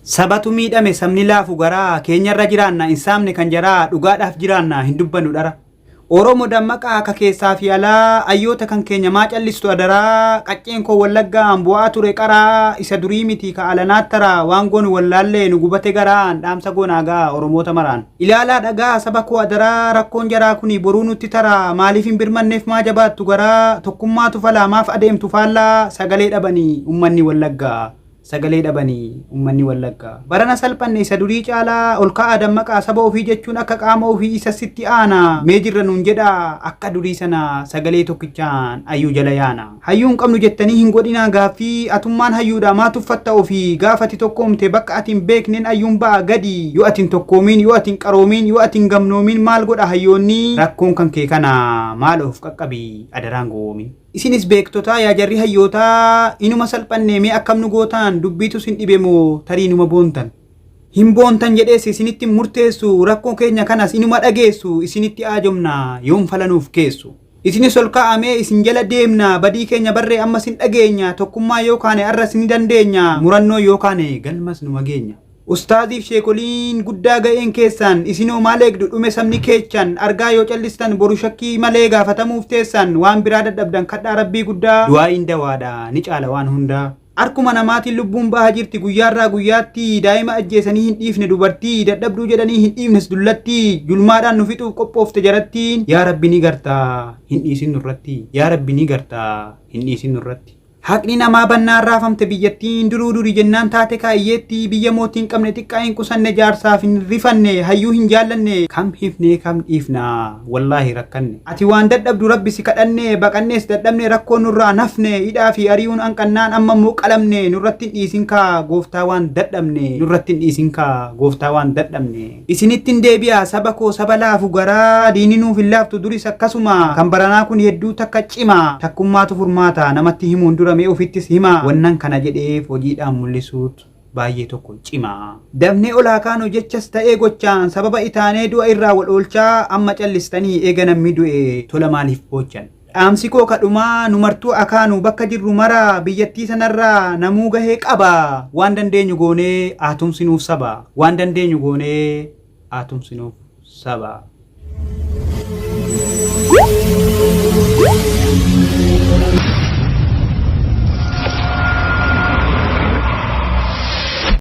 Sabatu miidhame sabni laafu garaa keenyarra jiraanna insaamne kan jaraa dhugaadhaaf jiraanna hin dubbannu dhara. Oromoo dammaqaa akka keessaa fi alaa ayyoota kan keenya maa callistu adaraa qacceen koo wallaggaan bu'aa ture qaraa isa durii miti ka alanaаттara waan goonu wallaallee nu gubate garaan dhaamsa goonaagaa Oromoota maraan. Ilaalaa dhagaa saba koo adaraa rakkoon jaraa kuni boruu nutti tara maaliif hin birmanneef maa jabaattu garaa tokkummaatu falaa maaf adeemtu faallaa sagalee dhabanii ummanni wallaggaa. Sagalee dhabanii ummanni wallaggaa barana salphanne isa durii caalaa ol ka'aa dammaqaa saba ofii jechuun akka qaama ofii isa sitti aana mee jirra nuun jedha akka durii sana sagalee tokkichaan hayyuu jala yaana. Hayyuun qabnu jettanii hin godhinaa gaaffii atummaan hayyuudha maa tuffatta ofii gaafati tokkoomte bakka atiin beekneen hayyuun ba'a gadi yoo atiin tokkoomiin yoo atiin qaroomiin yoo atiin gamnoomiin maal godha hayyoonni rakkoon kan kee kana maal of qaqqabii adaraan goomi. Isinis beektotaa yaa jarri hayyootaa inuma salphanne mee akkam nu gootaan dubbiitu sin dhibemo tarii numa boontan. Hin boontan jedhees isinitti murteessu rakkoo keenya kanas inuma dhageessu isinitti aajomna yoom falanuuf keessu. Isinis ol kaa'amee isin jala deemna badii keenya barree ammas hin dhageenya tokkummaa yookaan arras ni dandeenya murannoo yookaan galmas numa geenya. Ustaaziif sheekoliin guddaa ga'een keessan isinoo maal eegdu dhume sabni keechan argaa yoo callistan boru shakkii malee gaafatamuuf teessan waan biraa dadhabdan kadhaa rabbii guddaa du'aa hin dawaadha ni caala waan hundaa. Arkuma namaatiin lubbuun bahaa jirti guyyaarraa guyyaatti daa'ima ajjeesanii hin dhiifne dubartii dadhabduu jedhanii hin dhiifnes dullatti julmaadhaan nu fixuuf qophoofte jarattiin yaa rabbi ni gartaa hin dhiisin nurratti yaa rabbi ni gartaa hin dhiisin nurratti. Haqni namaa bannaan raafamte biyyattiin duruu durii jennaan taate kaayyeetti biyya mootiin qabne xiqqaa hin qusanne jaarsaaf hin rifanne hayyuu hin jaallanne kam hifnee kam dhiifna wallaahi rakkanne. Ati waan dadhabdu rabbi si kadhanne baqannees dadhabne rakkoo nurraa nafne hidhaa fi ari'uun hanqannaan amma immoo qalamne nurratti hin dhiisin kaa gooftaa waan dadhabne nurratti hin dhiisin kaa gooftaa waan dadhabne. Isinittiin deebi'a saba koo saba laafu garaa diinii nuuf hin laaftu duris akkasuma kan baranaa kun hedduu takka cima takkummaatu furmaata namatti himuun dura mee ofittis hima wannan kana jedheef hojiidhaan mul'isuutu baay'ee tokko cima. Dabnee olaa kaanu jechas ta'ee gochaan sababa itaanee du'a irraa wal oolchaa amma callistanii eega namni du'e tola maaliif boochan. Dhaamsi koo kadhumaa nu martuu akaanu bakka jirru mara biyyattii sanarraa namuu gahee qaba waan dandeenyu goonee aatumsinuuf saba waan dandeenyu goonee aatumsinuuf saba.